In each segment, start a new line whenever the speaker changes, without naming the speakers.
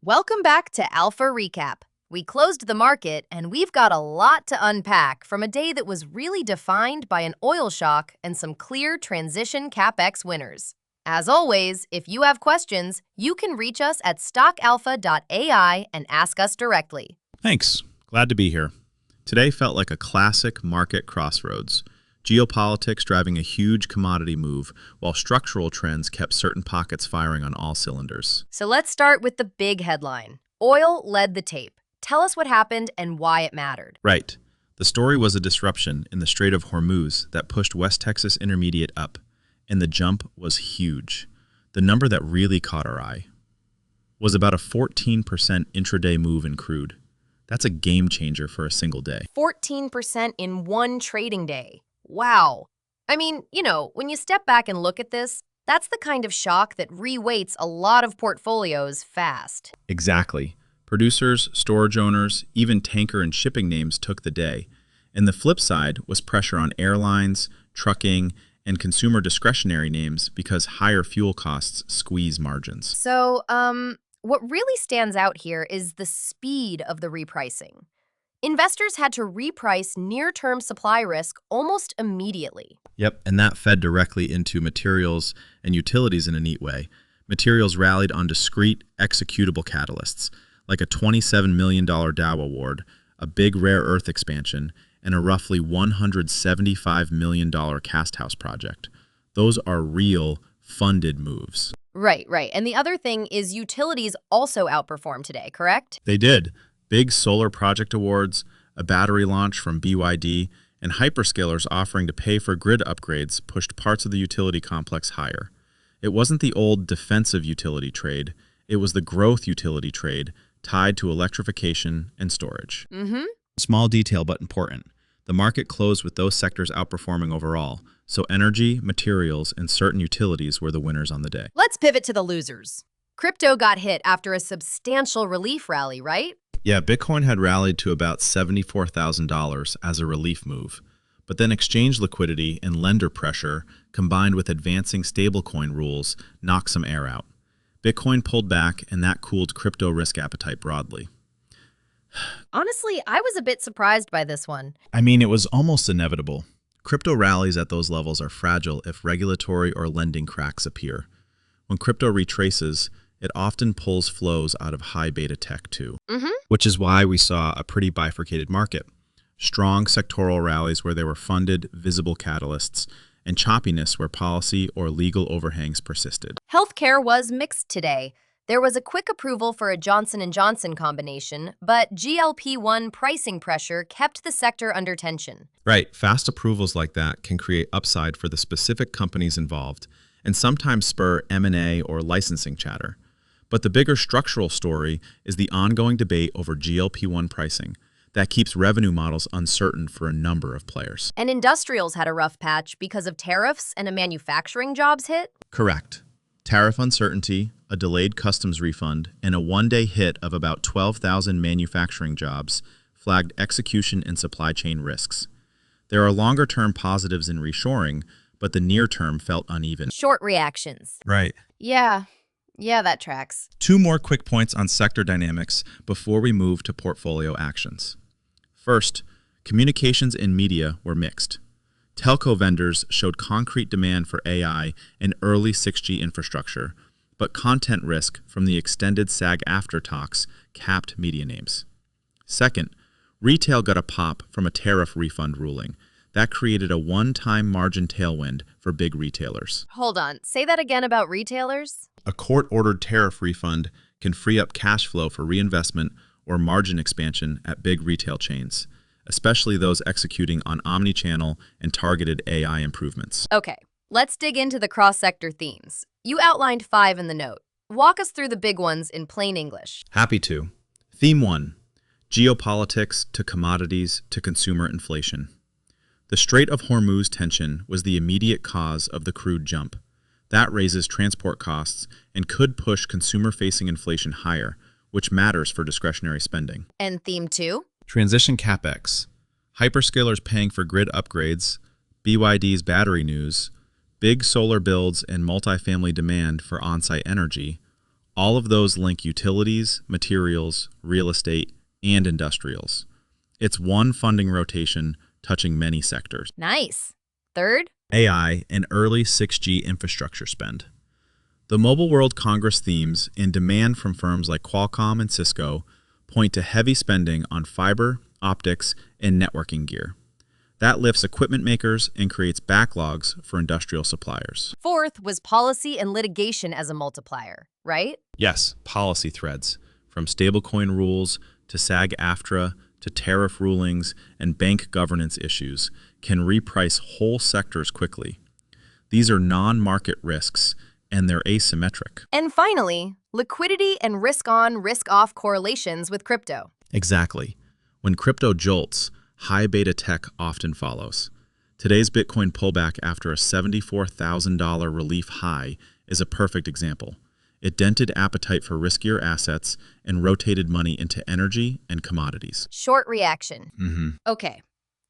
Welcome back to Alpha Recap. We closed the market and we've got a lot to unpack from a day that was really defined by an oil shock and some clear transition CapEx winners. As always, if you have questions, you can reach us at stockalpha.ai and ask us directly.
Thanks. Glad to be here. Today felt like a classic market crossroads. Geopolitics driving a huge commodity move, while structural trends kept certain pockets firing on all cylinders.
So let's start with the big headline. Oil led the tape. Tell us what happened and why it mattered.
Right. The story was a disruption in the Strait of Hormuz that pushed West Texas Intermediate up, and the jump was huge. The number that really caught our eye was about a 14% intraday move in crude. That's a game changer for a single day.
14% in one trading day. Wow. I mean, when you step back and look at this, that's the kind of shock that re-weights a lot of portfolios fast.
Exactly. Producers, storage owners, even tanker and shipping names took the day. And the flip side was pressure on airlines, trucking, and consumer discretionary names because higher fuel costs squeeze margins.
So, what really stands out here is the speed of the repricing. Investors had to reprice near-term supply risk almost immediately.
Yep, and that fed directly into materials and utilities in a neat way. Materials rallied on discrete, executable catalysts, like a $27 million Dow award, a big rare earth expansion, and a roughly $175 million cast house project. Those are real, funded moves.
Right. And the other thing is utilities also outperformed today, correct?
They did. Big solar project awards, a battery launch from BYD, and hyperscalers offering to pay for grid upgrades pushed parts of the utility complex higher. It wasn't the old defensive utility trade, it was the growth utility trade tied to electrification and storage. Small detail but important. The market closed with those sectors outperforming overall, so energy, materials, and certain utilities were the winners on the day.
Let's pivot to the losers. Crypto got hit after a substantial relief rally, right?
Yeah, Bitcoin had rallied to about $74,000 as a relief move, but then exchange liquidity and lender pressure combined with advancing stablecoin rules knocked some air out. Bitcoin pulled back, and that cooled crypto risk appetite broadly.
Honestly, I was a bit surprised by this one.
I mean, it was almost inevitable. Crypto rallies at those levels are fragile if regulatory or lending cracks appear. When crypto retraces, it often pulls flows out of high beta tech too, which is why we saw a pretty bifurcated market. Strong sectoral rallies where there were funded, visible catalysts, and choppiness where policy or legal overhangs persisted.
Healthcare was mixed today. There was a quick approval for a Johnson & Johnson combination, but GLP-1 pricing pressure kept the sector under tension.
Right, fast approvals like that can create upside for the specific companies involved and sometimes spur M&A or licensing chatter. But the bigger structural story is the ongoing debate over GLP-1 pricing that keeps revenue models uncertain for a number of players.
And industrials had a rough patch because of tariffs and a manufacturing jobs hit?
Correct. Tariff uncertainty, a delayed customs refund, and a one-day hit of about 12,000 manufacturing jobs flagged execution and supply chain risks. There are longer-term positives in reshoring, but the near-term felt uneven.
Short reactions.
Right.
Yeah, that tracks.
Two more quick points on sector dynamics before we move to portfolio actions. First, communications and media were mixed. Telco vendors showed concrete demand for AI and early 6G infrastructure, but content risk from the extended SAG-AFTRA talks capped media names. Second, retail got a pop from a tariff refund ruling. That created a one-time margin tailwind for big retailers.
Hold on, say that again about retailers?
A court-ordered tariff refund can free up cash flow for reinvestment or margin expansion at big retail chains, especially those executing on omni-channel and targeted AI improvements.
Okay, let's dig into the cross-sector themes. You outlined 5 in the note. Walk us through the big ones in plain English.
Happy to. Theme 1, geopolitics to commodities to consumer inflation. The Strait of Hormuz tension was the immediate cause of the crude jump. That raises transport costs and could push consumer-facing inflation higher, which matters for discretionary spending.
And theme 2?
Transition CapEx. Hyperscalers paying for grid upgrades, BYD's battery news, big solar builds and multifamily demand for on-site energy, All of those link utilities, materials, real estate, and industrials. It's one funding rotation touching many sectors.
Nice. Third?
AI and early 6G infrastructure spend. The Mobile World Congress themes and demand from firms like Qualcomm and Cisco point to heavy spending on fiber, optics, and networking gear. That lifts equipment makers and creates backlogs for industrial suppliers.
Fourth was policy and litigation as a multiplier, right?
Yes, policy threads, from stablecoin rules to SAG-AFTRA to tariff rulings and bank governance issues, can reprice whole sectors quickly. These are non-market risks, and they're asymmetric.
And finally, liquidity and risk-on, risk-off correlations with crypto.
Exactly. When crypto jolts, high beta tech often follows. Today's Bitcoin pullback after a $74,000 relief high is a perfect example. It dented appetite for riskier assets and rotated money into energy and commodities.
Short reaction. Okay,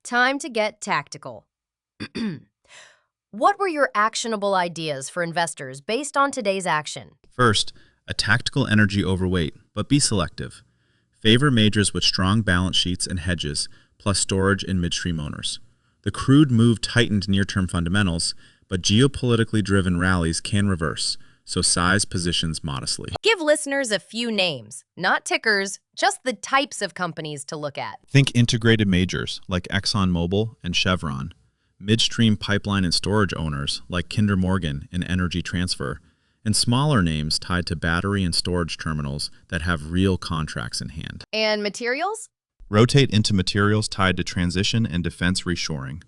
time to get tactical. What were your actionable ideas for investors based on today's action?
First, a tactical energy overweight, but be selective. Favor majors with strong balance sheets and hedges, plus storage and midstream owners. The crude move tightened near-term fundamentals, but geopolitically driven rallies can reverse, so size positions modestly.
Give listeners a few names, not tickers, just the types of companies to look at.
Think integrated majors like ExxonMobil and Chevron, midstream pipeline and storage owners like Kinder Morgan and Energy Transfer, and smaller names tied to battery and storage terminals that have real contracts in hand.
And materials?
Rotate into materials tied to transition and defense reshoring,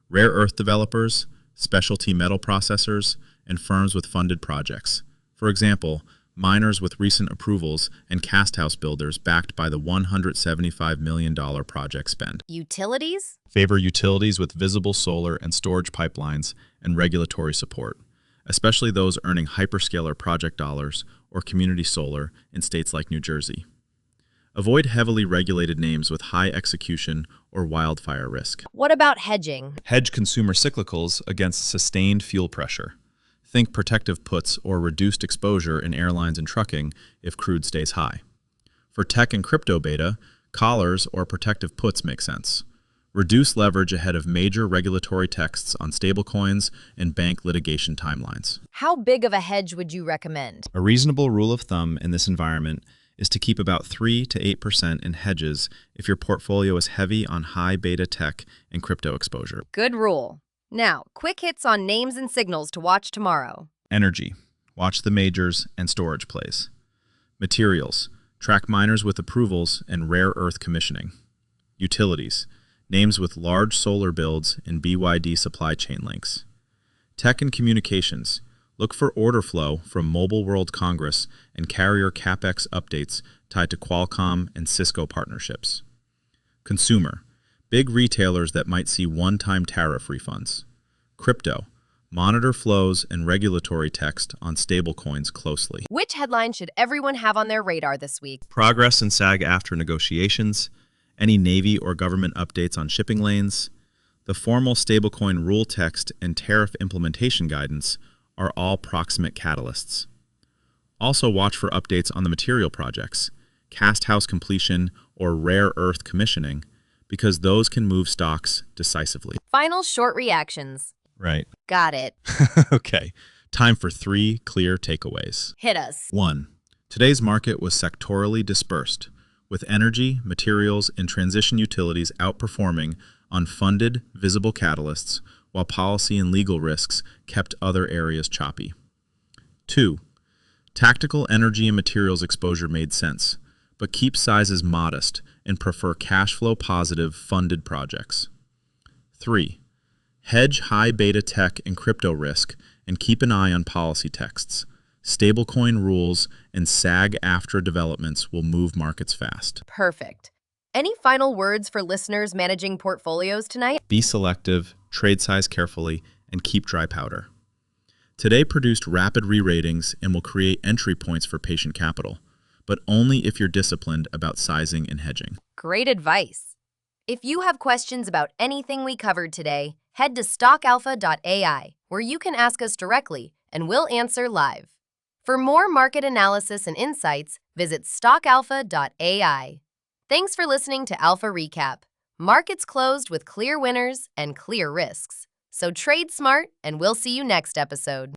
rare earth developers, specialty metal processors, and firms with funded projects. For example, miners with recent approvals and casthouse builders backed by the $175 million project spend.
Utilities?
Favor utilities with visible solar and storage pipelines and regulatory support, especially those earning hyperscaler project dollars or community solar in states like New Jersey. Avoid heavily regulated names with high execution or wildfire risk.
What about hedging?
Hedge consumer cyclicals against sustained fuel pressure. Think protective puts or reduced exposure in airlines and trucking if crude stays high. For tech and crypto beta, collars or protective puts make sense. Reduce leverage ahead of major regulatory texts on stablecoins and bank litigation timelines.
How big of a hedge would you recommend?
A reasonable rule of thumb in this environment is to keep about 3 to 8% in hedges if your portfolio is heavy on high beta tech and crypto exposure.
Good rule. Now, quick hits on names and signals to watch tomorrow.
Energy. Watch the majors and storage plays. Materials. Track miners with approvals and rare earth commissioning. Utilities. Names with large solar builds and BYD supply chain links. Tech and communications. Look for order flow from Mobile World Congress and carrier CapEx updates tied to Qualcomm and Cisco partnerships. Consumer. Big retailers that might see one-time tariff refunds. Crypto. Monitor flows and regulatory text on stablecoins closely.
Which headline should everyone have on their radar this week?
Progress in SAG-AFTRA negotiations, any Navy or government updates on shipping lanes, the formal stablecoin rule text and tariff implementation guidance are all proximate catalysts. Also watch for updates on the material projects, cast house completion, or rare earth commissioning, because those can move stocks decisively.
Final short reactions.
Right.
Got it.
Okay, time for 3 clear takeaways.
Hit us.
1. Today's market was sectorally dispersed, with energy, materials, and transition utilities outperforming on funded, visible catalysts, while policy and legal risks kept other areas choppy. 2. Tactical energy and materials exposure made sense, but keep sizes modest and prefer cash flow positive funded projects. 3. Hedge high beta tech and crypto risk and keep an eye on policy texts. Stablecoin rules and SAG-AFTRA developments will move markets fast.
Perfect. Any final words for listeners managing portfolios tonight?
Be selective, trade size carefully, and keep dry powder. Today produced rapid re-ratings and will create entry points for patient capital, but only if you're disciplined about sizing and hedging.
Great advice. If you have questions about anything we covered today, head to stockalpha.ai, where you can ask us directly and we'll answer live. For more market analysis and insights, visit stockalpha.ai. Thanks for listening to Alpha Recap. Markets closed with clear winners and clear risks. So trade smart, and we'll see you next episode.